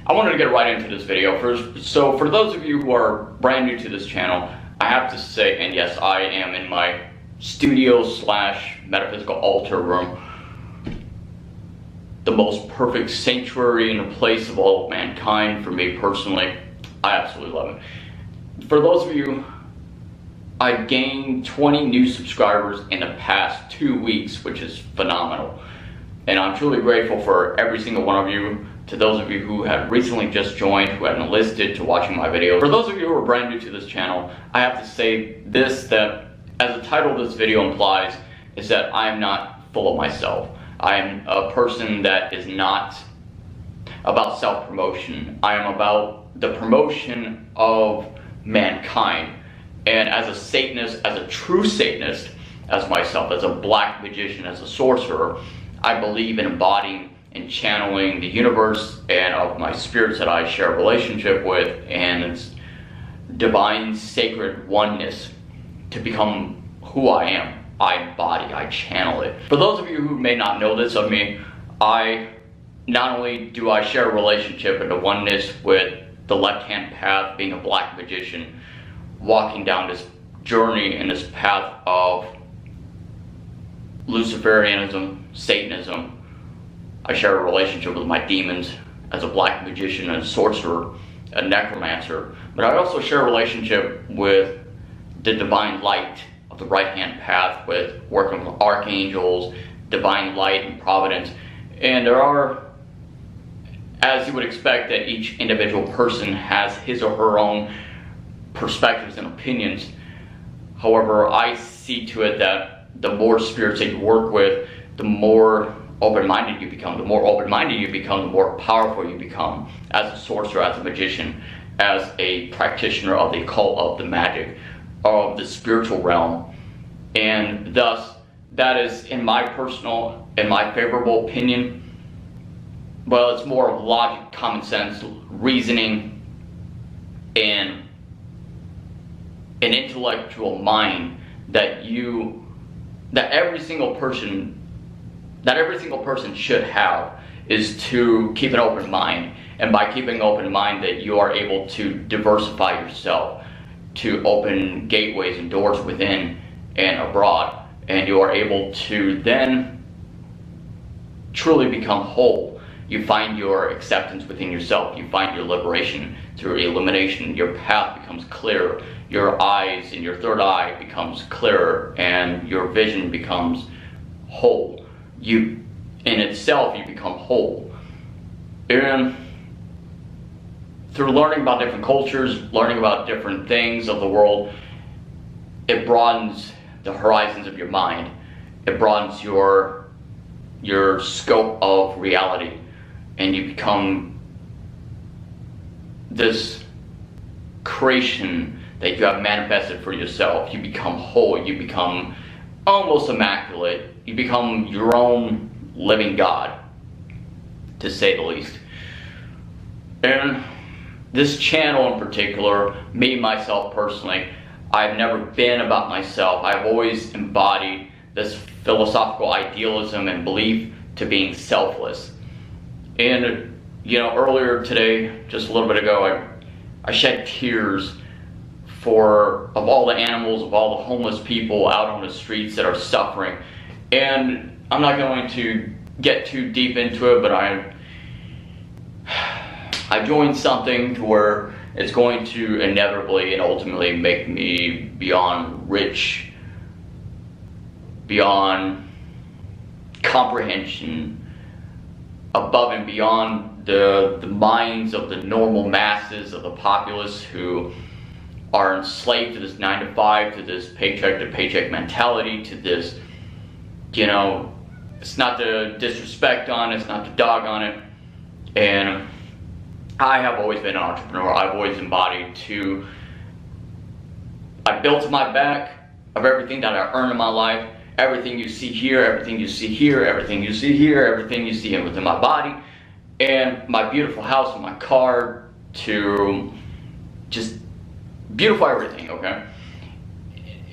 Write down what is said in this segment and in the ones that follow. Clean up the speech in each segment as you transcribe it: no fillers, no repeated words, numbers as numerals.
I wanted to get right into this video first. So for those of you who are brand new to this channel, I have to say, and yes, I am in my studio slash metaphysical altar room, the most perfect sanctuary and a place of all of mankind for me personally. I absolutely love it. For those of you, I gained 20 new subscribers in the past 2 weeks, which is phenomenal. And I'm truly grateful for every single one of you. To those of you who have recently just joined, who have enlisted to watching my videos. For those of you who are brand new to this channel, I have to say this, that as the title of this video implies, is that I am not full of myself. I am a person that is not about self-promotion. I am about the promotion of mankind. And as a Satanist, as a true Satanist, as myself, as a black magician, as a sorcerer, I believe in embodying and channeling the universe and of my spirits that I share a relationship with, and its divine sacred oneness to become who I am. I embody, I channel it. For those of you who may not know this of me, not only do I share a relationship and a oneness with the left-hand path, being a black magician, walking down this journey in this path of Luciferianism, Satanism. I share a relationship with my demons as a black magician and a sorcerer, a necromancer, but I also share a relationship with the divine light of the right-hand path, with working with archangels, divine light and providence. And there are, as you would expect, that each individual person has his or her own perspectives and opinions. However, I see to it that the more spirits that you work with, the more open-minded you become. The more open-minded you become, the more powerful you become as a sorcerer, as a magician, as a practitioner of the occult, of the magic, of the spiritual realm. And thus, that is, in my personal, in my favorable opinion, well, it's more of logic, common sense, reasoning, and an intellectual mind that every single person should have, is to keep an open mind. And by keeping an open mind, that you are able to diversify yourself, to open gateways and doors within and abroad, and you are able to then truly become whole. You find your acceptance within yourself. You find your liberation through illumination. Your path becomes clearer. Your eyes and your third eye becomes clearer, and your vision becomes whole. In itself, you become whole. And through learning about different cultures, learning about different things of the world, it broadens the horizons of your mind. It broadens your scope of reality, and you become this creation that you have manifested for yourself. You become whole. You become almost immaculate. You become your own living God, to say the least. And this channel in particular, me, myself personally, I've never been about myself. I've always embodied this philosophical idealism and belief to being selfless. And, you know, earlier today, just a little bit ago, I shed tears of all the animals, of all the homeless people out on the streets that are suffering. And I'm not going to get too deep into it, but I joined something to where it's going to inevitably and ultimately make me beyond rich, beyond comprehension, above and beyond the minds of the normal masses of the populace who are enslaved to this 9 to 5, to this paycheck to paycheck mentality, to this, you know, it's not to disrespect on it, it's not to dog on it. And I have always been an entrepreneur. I've always embodied I built my back of everything that I earned in my life. Everything you see here, everything you see here, everything you see here, everything you see within my body, and my beautiful house and my car, to just beautify everything, okay?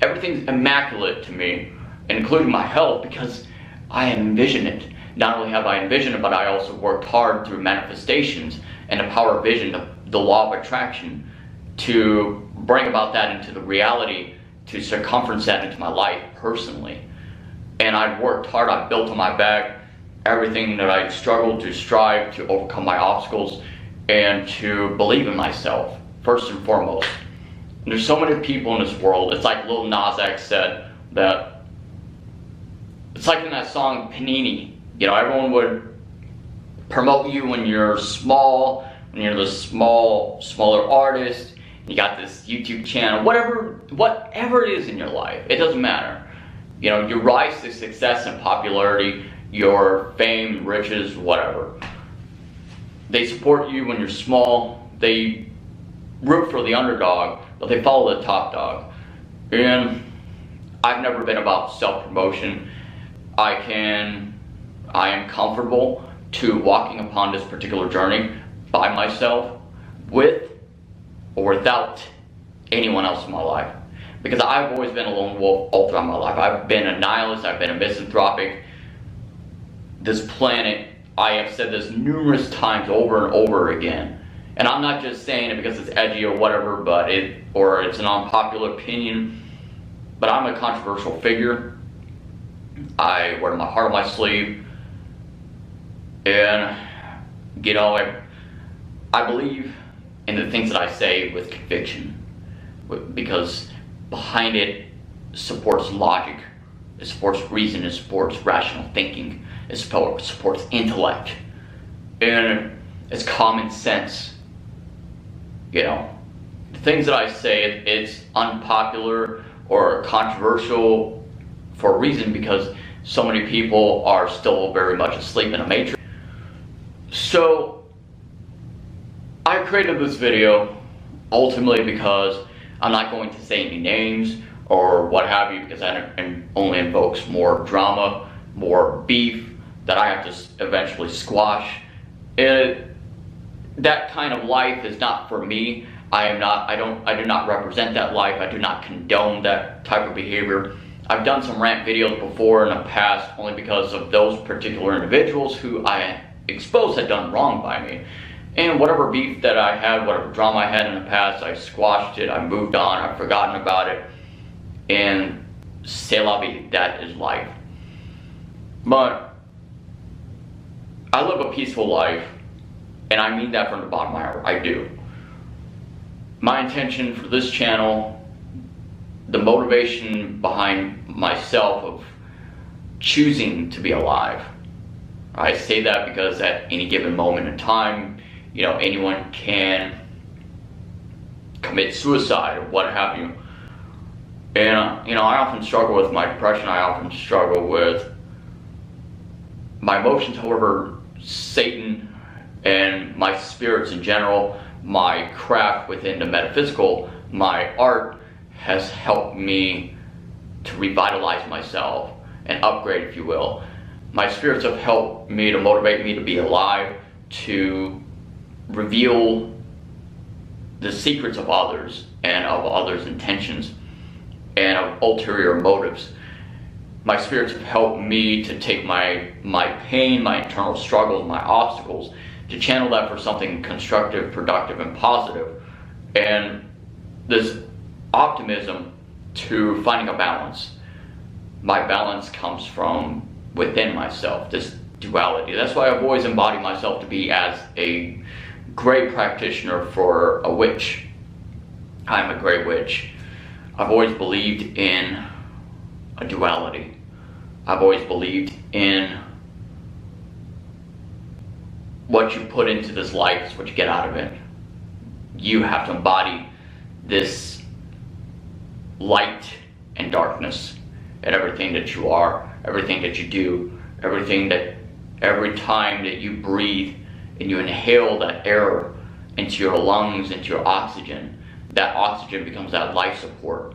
Everything's immaculate to me, including my health, because I envision it. Not only have I envisioned it, but I also worked hard through manifestations and the power of vision, the law of attraction, to bring about that into the reality, to circumference that into my life personally. And I've worked hard, I've built on my back everything that I struggled to strive to overcome my obstacles and to believe in myself, first and foremost. And there's so many people in this world, it's like Lil Nas X said, that it's like in that song Panini, you know, everyone would promote you when you're small, when you're the smaller artist, you got this YouTube channel, whatever it is in your life, it doesn't matter. You know, your rise to success and popularity, your fame, riches, whatever. They support you when you're small, they root for the underdog, but they follow the top dog. And I've never been about self-promotion. I am comfortable to walking upon this particular journey by myself, with or without anyone else in my life. Because I've always been a lone wolf all throughout my life. I've been a nihilist, I've been a misanthropic. This planet, I have said this numerous times over and over again. And I'm not just saying it because it's edgy or whatever, or it's an unpopular opinion, but I'm a controversial figure. I wear my heart on my sleeve. And, you know, I believe in the things that I say with conviction, because behind it supports logic, it supports reason, it supports rational thinking, it supports intellect, and it's common sense. You know, the things that I say, it's unpopular or controversial for a reason, because so many people are still very much asleep in a matrix. So I created this video ultimately because I'm not going to say any names or what have you, because that only invokes more drama, more beef that I have to eventually squash. That kind of life is not for me. I do not represent that life. I do not condone that type of behavior. I've done some rant videos before in the past only because of those particular individuals who I exposed had done wrong by me. And whatever beef that I had, whatever drama I had in the past, I squashed it, I moved on, I've forgotten about it. And c'est la vie, that is life. But I live a peaceful life, and I mean that from the bottom of my heart, I do. My intention for this channel, the motivation behind myself of choosing to be alive. I say that because at any given moment in time, you know, anyone can commit suicide or what have you. And, you know, I often struggle with my depression, I often struggle with my emotions. However, Satan and my spirits in general, my craft within the metaphysical, my art has helped me to revitalize myself and upgrade, if you will. My spirits have helped me to motivate me to be alive, to reveal the secrets of others and of others' intentions and of ulterior motives. My spirits have helped me to take my pain, my internal struggles, my obstacles, to channel that for something constructive, productive, and positive. And this optimism to finding a balance. My balance comes from within myself, this duality. That's why I've always embodied myself to be as a great practitioner for a witch. I'm a great witch. I've always believed in a duality. I've always believed in what you put into this life is what you get out of it. You have to embody this light and darkness in everything that you are, everything that you do, every time that you breathe and you inhale that air into your lungs, into your oxygen, that oxygen becomes that life support,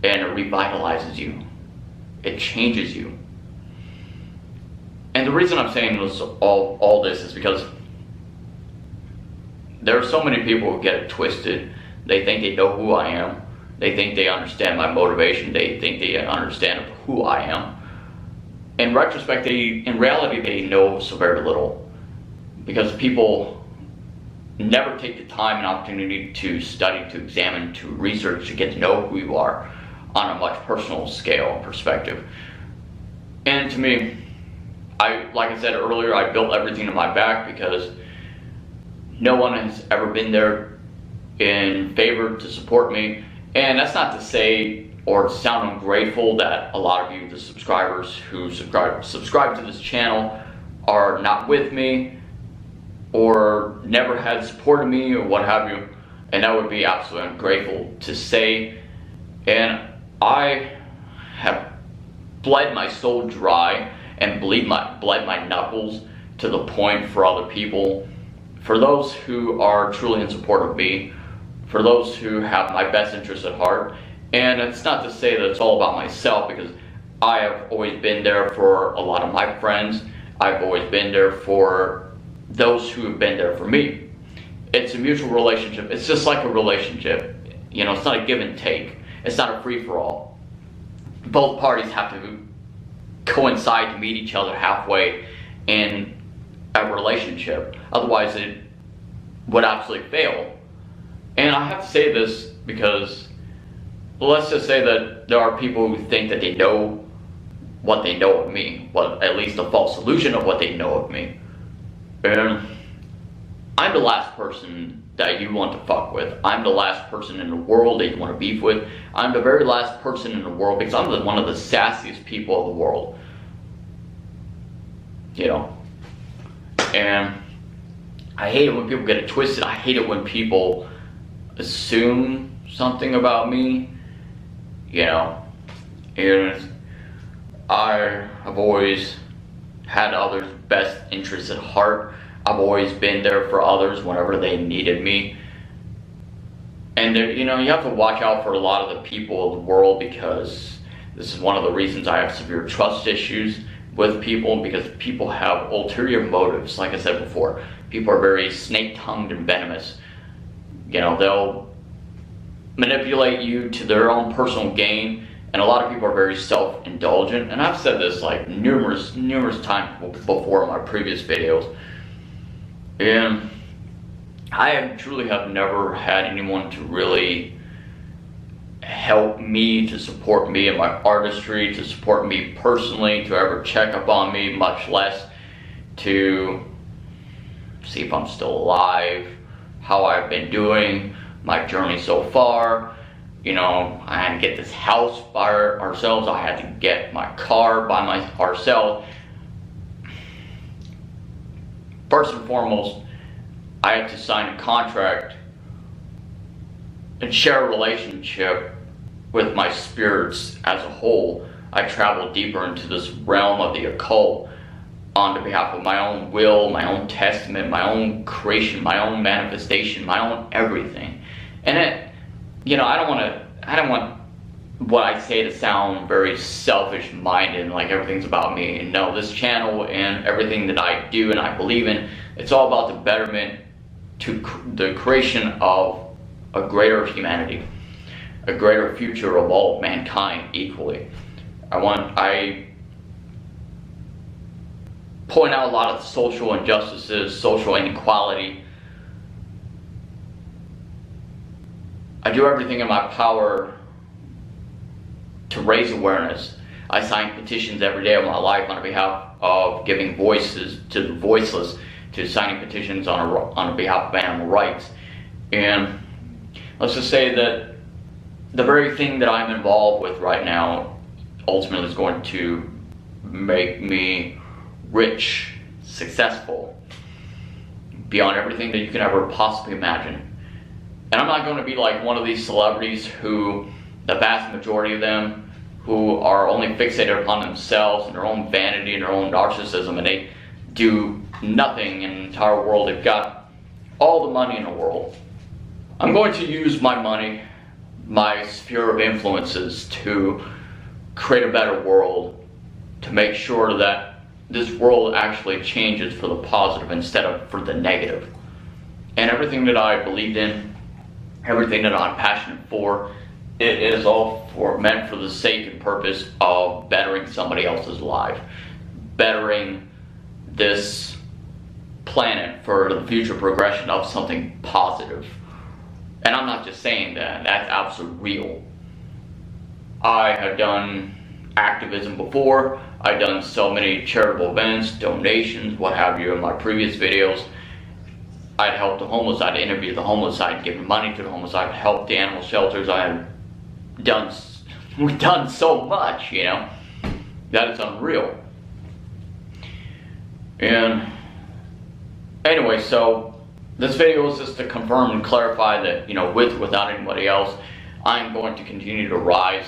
and it revitalizes you. It changes you. And the reason I'm saying all this is because there are so many people who get it twisted. They think they know who I am. They think they understand my motivation. They think they understand who I am. In retrospect, in reality, they know so very little. Because people never take the time and opportunity to study, to examine, to research, to get to know who you are on a much personal scale and perspective. And to me, like I said earlier, I built everything to my back because no one has ever been there in favor to support me. And that's not to say or to sound ungrateful that a lot of you, the subscribers who subscribe to this channel, are not with me or never had supported me or what have you. And that would be absolutely ungrateful to say. And I have bled my soul dry and bled my knuckles to the point for other people, for those who are truly in support of me, for those who have my best interests at heart. And it's not to say that it's all about myself, because I have always been there for a lot of my friends. I've always been there for those who have been there for me. It's a mutual relationship. It's just like a relationship. You know, it's not a give and take. It's not a free-for-all. Both parties have to coincide to meet each other halfway in a relationship. Otherwise, it would absolutely fail. And I have to say this because, let's just say that there are people who think that they know what they know of me. Well, at least a false illusion of what they know of me. And I'm the last person that you want to fuck with. I'm the last person in the world that you want to beef with. I'm the very last person in the world because I'm one of the sassiest people of the world. You know. And I hate it when people get it twisted. I hate it when people assume something about me. You know. And I have always had others' best interests at heart. I've always been there for others whenever they needed me. And you know, you have to watch out for a lot of the people of the world, because this is one of the reasons I have severe trust issues with people, because people have ulterior motives. Like I said before, people are very snake-tongued and venomous. You know, they'll manipulate you to their own personal gain. And a lot of people are very self-indulgent. And I've said this like numerous times before in my previous videos. And I truly have never had anyone to really help me, to support me in my artistry, to support me personally, to ever check up on me, much less to see if I'm still alive, how I've been doing, my journey so far. You know, I had to get this house by ourselves. I had to get my car by ourselves. First and foremost, I had to sign a contract and share a relationship with my spirits as a whole. I traveled deeper into this realm of the occult on behalf of my own will, my own testament, my own creation, my own manifestation, my own everything. And it, you know, I don't want what I say to sound very selfish-minded and like everything's about me. And no, this channel and everything that I do and I believe in, it's all about the betterment to the creation of a greater humanity, a greater future of all mankind equally. I point out a lot of social injustices, social inequality. I do everything in my power to raise awareness. I sign petitions every day of my life on behalf of giving voices to the voiceless, to signing petitions on behalf of animal rights. And let's just say that the very thing that I'm involved with right now ultimately is going to make me rich, successful, beyond everything that you can ever possibly imagine. And I'm not going to be like one of these celebrities who, the vast majority of them, who are only fixated upon themselves and their own vanity and their own narcissism, and they do nothing in the entire world. They've got all the money in the world. I'm going to use my money, my sphere of influences, to create a better world, to make sure that this world actually changes for the positive instead of for the negative. And everything that I believed in, everything that I'm passionate for, it is all meant for the sake and purpose of bettering somebody else's life, bettering this planet for the future progression of something positive. And I'm not just saying that, that's absolutely real. I have done activism before, I've done so many charitable events, donations, what have you in my previous videos. I'd helped the homeless, I'd interviewed the homeless, I'd given money to the homeless, I'd helped the animal shelters, we've done so much, you know, that it's unreal. And anyway, so this video is just to confirm and clarify that, you know, with or without anybody else, I'm going to continue to rise.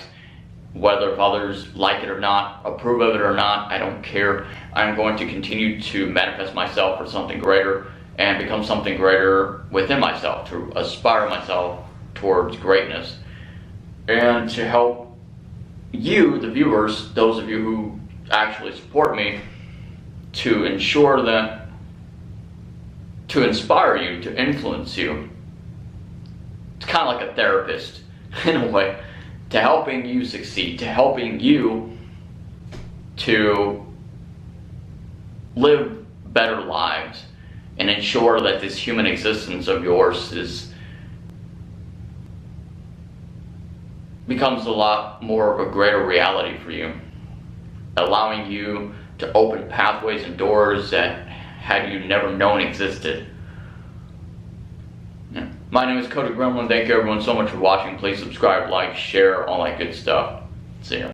Whether if others like it or not, approve of it or not, I don't care. I'm going to continue to manifest myself for something greater and become something greater within myself, to aspire myself towards greatness, and to help you, the viewers, those of you who actually support me, to ensure that, to inspire you, to influence you. It's kind of like a therapist in a way, to helping you succeed, to helping you to live better lives and ensure that this human existence of yours becomes a lot more of a greater reality for you, allowing you to open pathways and doors that had you never known existed. Yeah. My name is Cody Gremlin. Thank you everyone so much for watching. Please subscribe, like, share, all that good stuff. See ya.